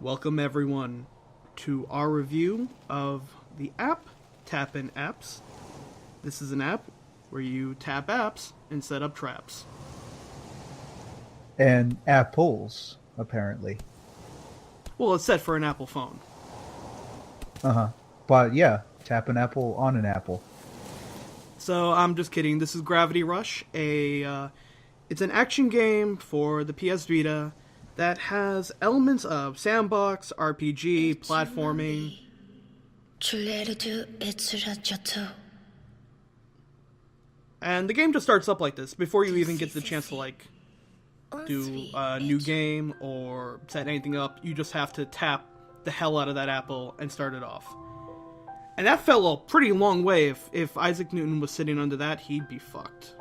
Welcome everyone to our review of the app Tap-In Apps. This is an app where you tap apps and set up traps. And apples, apparently. Well, it's set for an Apple phone. But yeah, tap an apple on an apple. So I'm just kidding. This is Gravity Rush. It's an action game for the PS Vita that has elements of sandbox, RPG, platforming. And the game just starts up like this before you even get the chance to do a new game or set anything up. You just have to tap the hell out of that apple and start it off. And that fell a pretty long way. If Isaac Newton was sitting under that, he'd be fucked.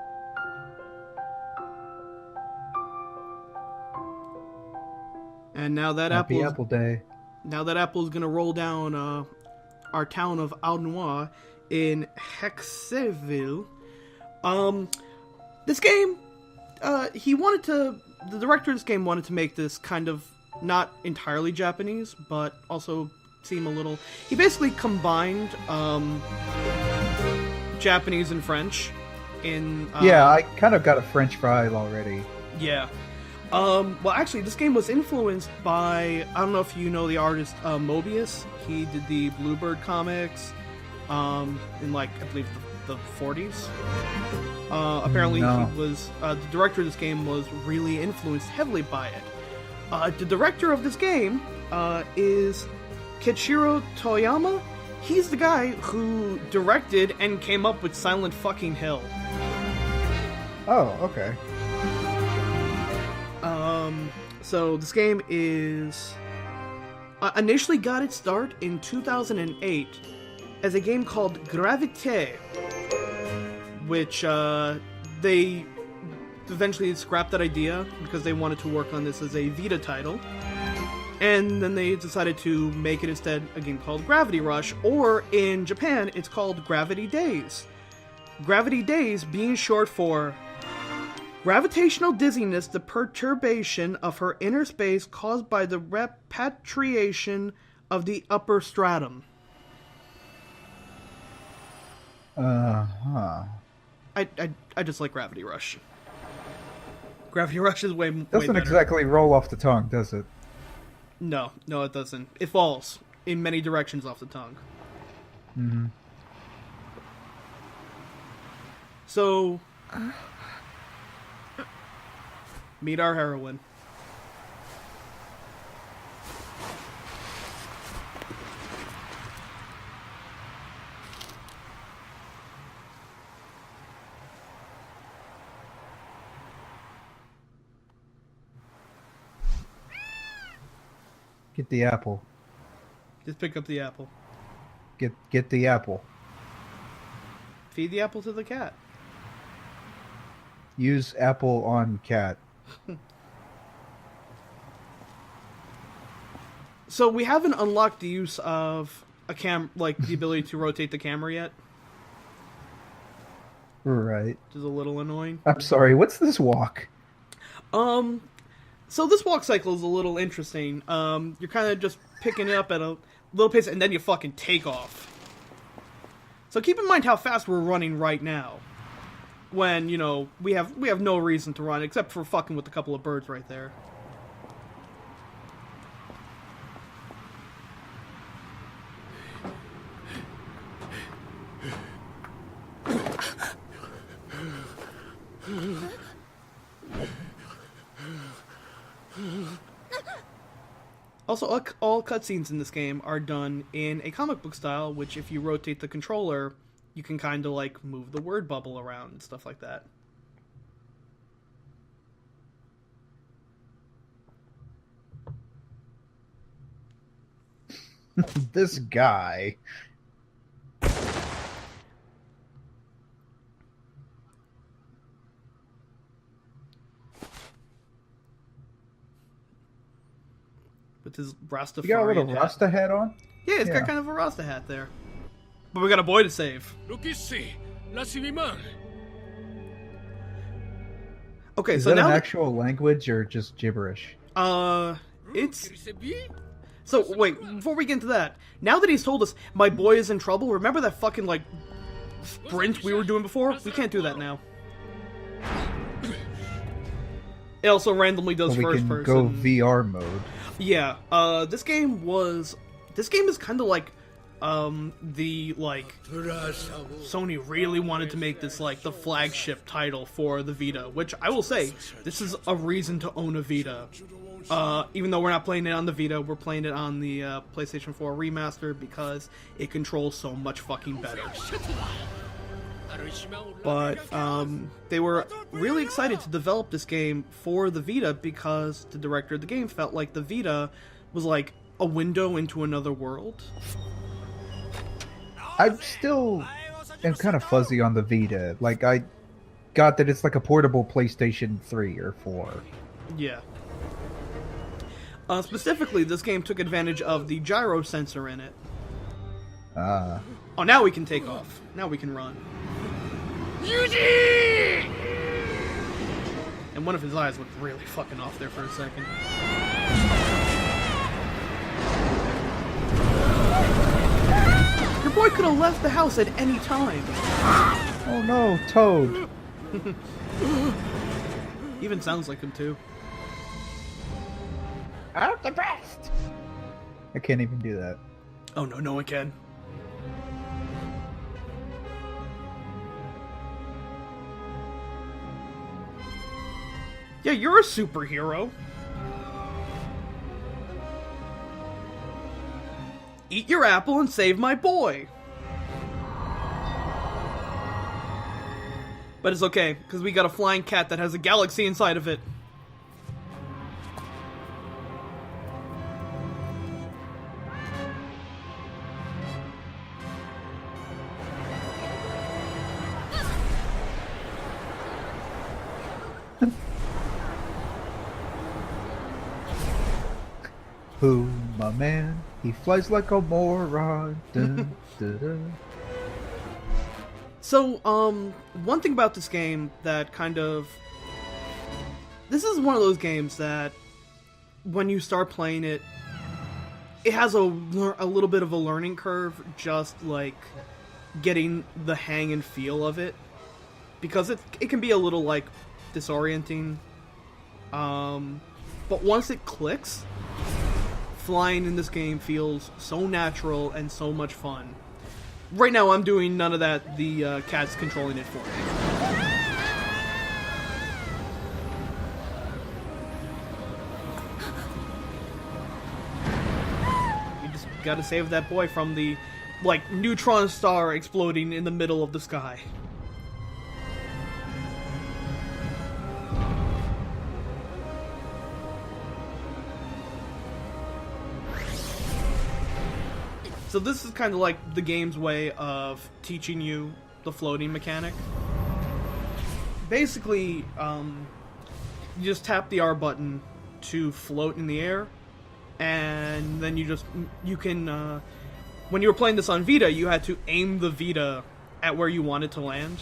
And now that Happy Apple Day. Now that apple is gonna roll down our town of Aulnoy in Hexeville. This game, the director of this game wanted to make this kind of not entirely Japanese, but also seem a little. He basically combined Japanese and French in. Yeah, I kind of got a French fry already. Yeah. Well, actually, this game was influenced by, I don't know if you know the artist Mobius. He did the Bluebird comics in, I believe, the 40s. Apparently, No. he was, the director of this game was really influenced heavily by it. The director of this game is Kichiro Toyama. He's the guy who directed and came up with Silent fucking Hill. Oh, okay. So this game is initially got its start in 2008 as a game called Gravité, which they eventually scrapped that idea because they wanted to work on this as a Vita title. And then they decided to make it instead a game called Gravity Rush, or in Japan, it's called Gravity DAZE. Gravity DAZE being short for gravitational dizziness, the perturbation of her inner space caused by the repatriation of the upper stratum. Uh-huh. I just like Gravity Rush. Gravity Rush is way Doesn't better. exactly roll off the tongue, does it? No, it doesn't. It falls in many directions off the tongue. Mm-hmm. So, meet our heroine. Get the apple. Just pick up the apple. Get the apple. Feed the apple to the cat. Use apple on cat. So we haven't unlocked the use of the ability to rotate the camera yet, Right. which is a little annoying. I'm sorry, what's this walk? So this walk cycle is a little interesting. You're kind of just picking it up at a little pace, and then you fucking take off. So keep in mind how fast we're running right now. When, we have no reason to run, except for fucking with a couple of birds right there. Also, all cutscenes in this game are done in a comic book style, which if you rotate the controller, you can kind of move the word bubble around and stuff like that. This guy. With his Rastafarian You got a little hat. Rasta hat on? Yeah, it's got kind of a Rasta hat there. But we got a boy to save. Okay, Is so that now an actual language or just gibberish? it's So, wait, before we get into that, now that he's told us my boy is in trouble, remember that fucking, like, sprint we were doing before? We can't do that now. It also randomly does first person. We can go VR mode. Yeah, this game is kind of like, Sony really wanted to make this, like, the flagship title for the Vita, which I will say, this is a reason to own a Vita. Even though we're not playing it on the Vita, we're playing it on the, PlayStation 4 remaster because it controls so much fucking better. But, they were really excited to develop this game for the Vita because the director of the game felt like the Vita was like a window into another world. I still am kind of fuzzy on the Vita. Like, I got that it's like a portable PlayStation 3 or 4. Yeah. Specifically, this game took advantage of the gyro sensor in it. Oh, now we can take off. Now we can run. And one of his eyes looked really fucking off there for a second. Your boy could have left the house at any time. Oh no, Toad. Even sounds like him too. I'm the best. I can't even do that. Oh no, no one can. Yeah, you're a superhero. Eat your apple and save my boy. But it's okay, because we got a flying cat that has a galaxy inside of it. Who, my man? He flies like a moron. Dun, dun, dun. So, one thing about this game that kind of... This is one of those games that, when you start playing it, it has a little bit of a learning curve, just, like, getting the hang and feel of it. Because it can be a little, like, disorienting. But once it clicks, flying in this game feels so natural and so much fun. Right now I'm doing none of that, the cat's controlling it for me. You just gotta save that boy from the, like, neutron star exploding in the middle of the sky. So this is kind of like the game's way of teaching you the floating mechanic. Basically, you just tap the R button to float in the air, and then you can, when you were playing this on Vita, you had to aim the Vita at where you wanted to land.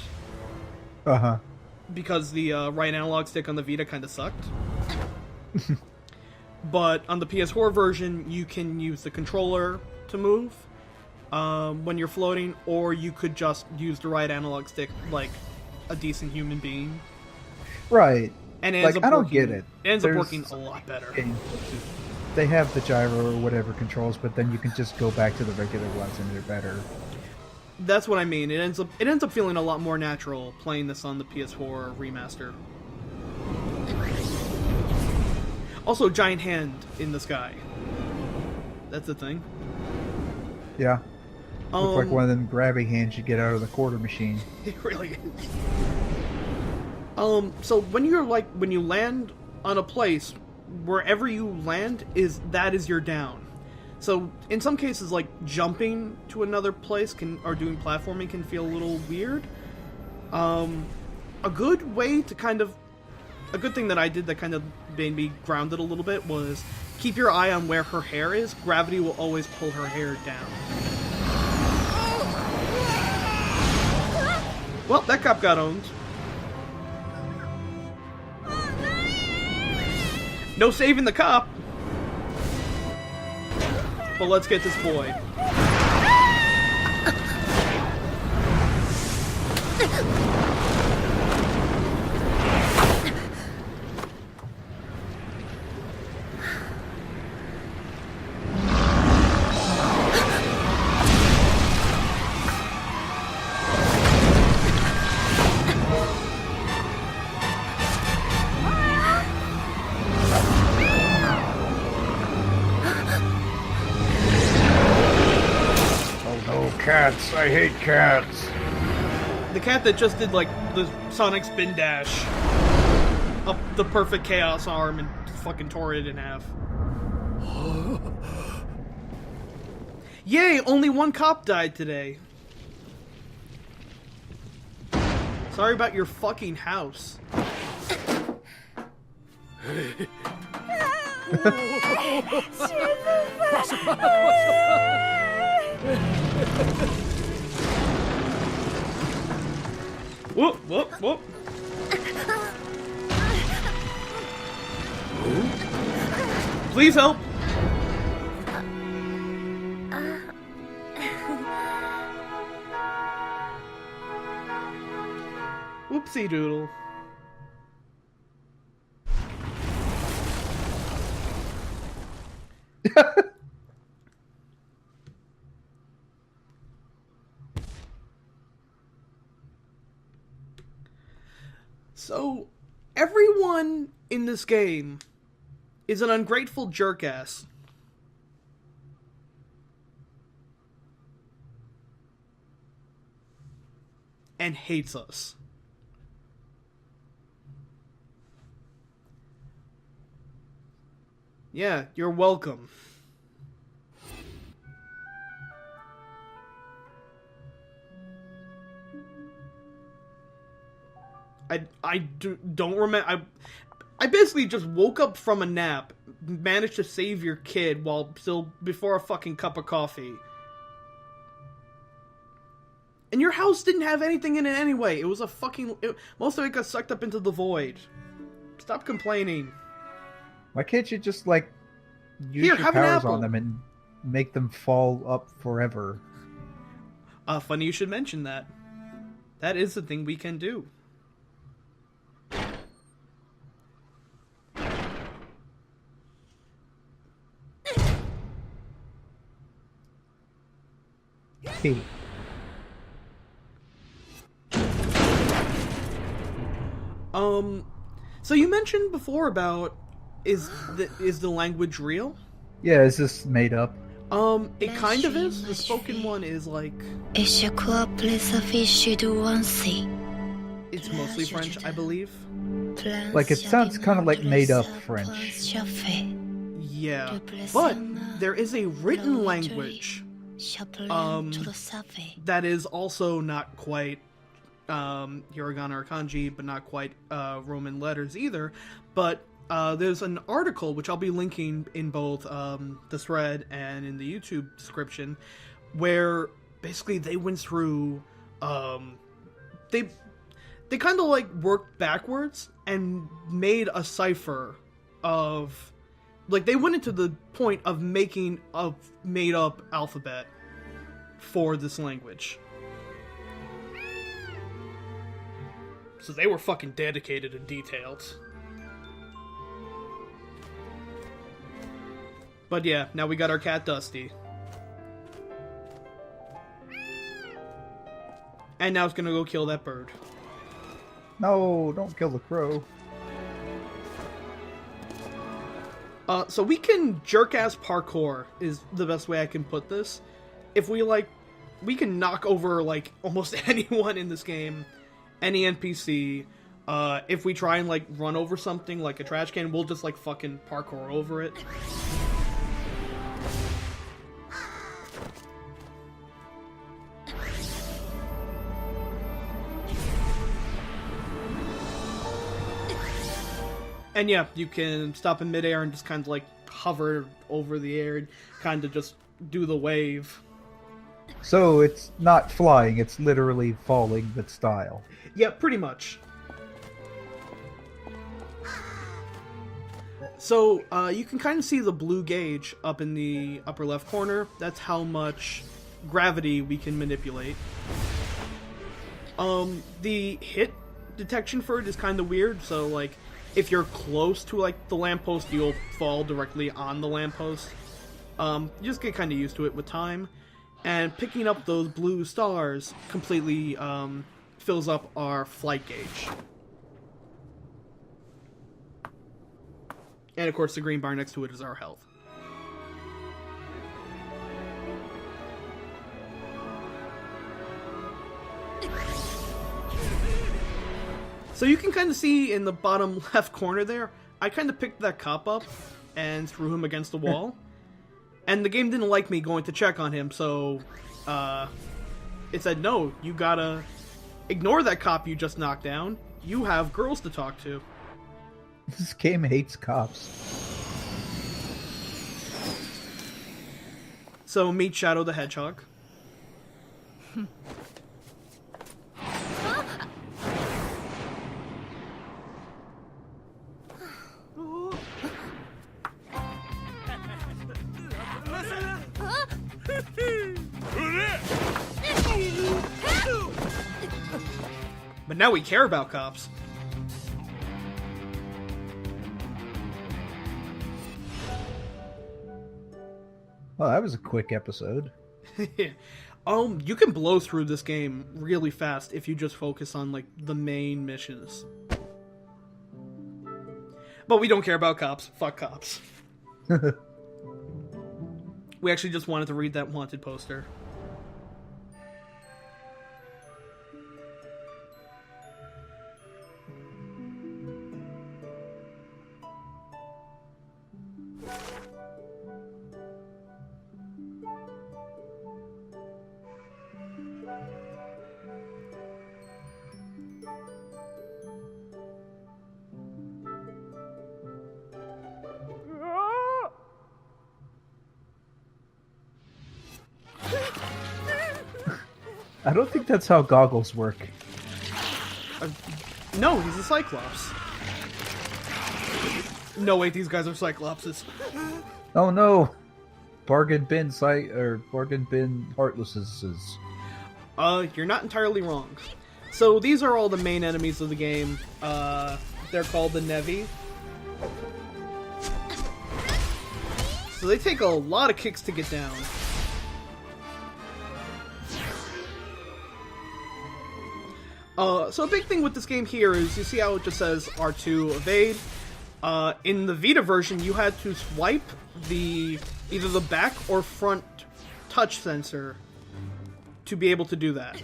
Uh-huh. Because the right analog stick on the Vita kind of sucked. But on the PS4 version, you can use the controller to move when you're floating, or you could just use the right analog stick like a decent human being. Right. And it like, ends up I don't working, get it. It ends up working a lot better. They have the gyro or whatever controls, but then you can just go back to the regular ones and they're better. That's what I mean. It ends up feeling a lot more natural playing this on the PS4 remaster. Also, giant hand in the sky. That's the thing. Yeah. Looks like one of them grabby hands you get out of the quarter machine. It really is. So when you land on a place, wherever you land is your down. So in some cases, like jumping to another place or doing platforming can feel a little weird. A good thing that I did that kind of made me grounded a little bit was keep your eye on where her hair is. Gravity will always pull her hair down. Well, that cop got owned. No saving the cop. But let's get this boy. Cats, I hate cats. The cat that just did like the Sonic spin dash up the perfect chaos arm and fucking tore it in half. Yay, only one cop died today. Sorry about your fucking house. Whoop, whoop, whoop. Please help. Whoopsie doodle. So, everyone in this game is an ungrateful jerkass. And hates us. Yeah, you're welcome. Don't remember. I basically just woke up from a nap, managed to save your kid while still before a fucking cup of coffee. And your house didn't have anything in it anyway. It was a fucking... most of it got sucked up into the void. Stop complaining. Why can't you just, like, use your powers on them and make them fall up forever? Funny you should mention that. That is the thing we can do. Hey. So you mentioned before about is the language real? Yeah, is this made up? It kind of is. The spoken one is like... It's mostly French, I believe. Like, it sounds kind of like made up French. Yeah, but there is a written language that is also not quite hiragana or kanji, but not quite Roman letters either. But there's an article which I'll be linking in both the thread and in the YouTube description, where basically they went through they kind of like worked backwards and made a cipher of, like, they went into the point of making a made up alphabet for this language. So they were fucking dedicated and detailed. But yeah, now we got our cat Dusty. And now it's gonna go kill that bird. No, don't kill the crow. So we can jerk-ass parkour, is the best way I can put this. If we, like, we can knock over, like, almost anyone in this game, any NPC. If we try and, like, run over something, like a trash can, we'll just, like, fucking parkour over it. And yeah, you can stop in midair and just kind of, like, hover over the air and kind of just do the wave. So it's not flying, it's literally falling with style. Yeah, pretty much. So, you can kind of see the blue gauge up in the upper left corner. That's how much gravity we can manipulate. The hit detection for it is kind of weird, so, like, if you're close to, like, the lamppost, you'll fall directly on the lamppost. You just get kind of used to it with time. And picking up those blue stars completely, fills up our flight gauge. And, of course, the green bar next to it is our health. So you can kind of see in the bottom left corner there, I kind of picked that cop up and threw him against the wall. And the game didn't like me going to check on him, so it said, no, you gotta ignore that cop you just knocked down. You have girls to talk to. This game hates cops. So meet Shadow the Hedgehog. But now we care about cops. Well, that was a quick episode. You can blow through this game really fast if you just focus on, like, the main missions. But we don't care about cops. Fuck cops. We actually just wanted to read that wanted poster. I don't think that's how goggles work. No, he's a Cyclops. No, wait, these guys are Cyclopses. Oh no! Bargain bin heartlesses. You're not entirely wrong. So these are all the main enemies of the game. They're called the Nevi. So they take a lot of kicks to get down. So a big thing with this game here is you see how it just says R2 evade. In the Vita version, you had to swipe either the back or front touch sensor to be able to do that.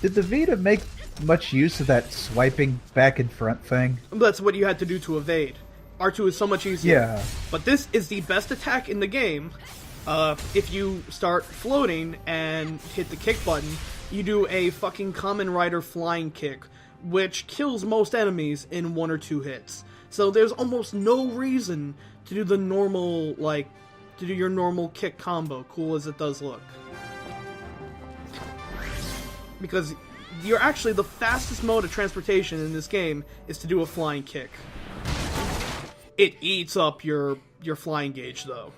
Did the Vita make much use of that swiping back and front thing? That's what you had to do to evade. R2 is so much easier. Yeah. But this is the best attack in the game. If you start floating and hit the kick button, you do a fucking Kamen Rider flying kick, which kills most enemies in 1 or 2 hits. So there's almost no reason to do the normal, to do your normal kick combo, cool as it does look. Because you're actually, the fastest mode of transportation in this game is to do a flying kick. It eats up your flying gauge, though.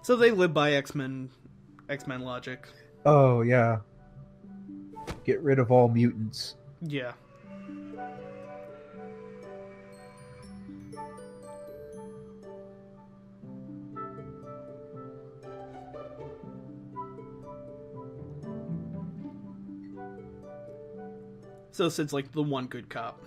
So they live by X-Men logic. Oh, yeah. Get rid of all mutants. Yeah. So Sid's like the one good cop.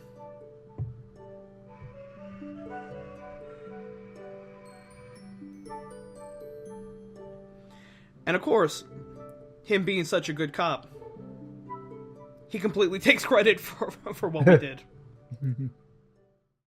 And of course, him being such a good cop, he completely takes credit for what we did.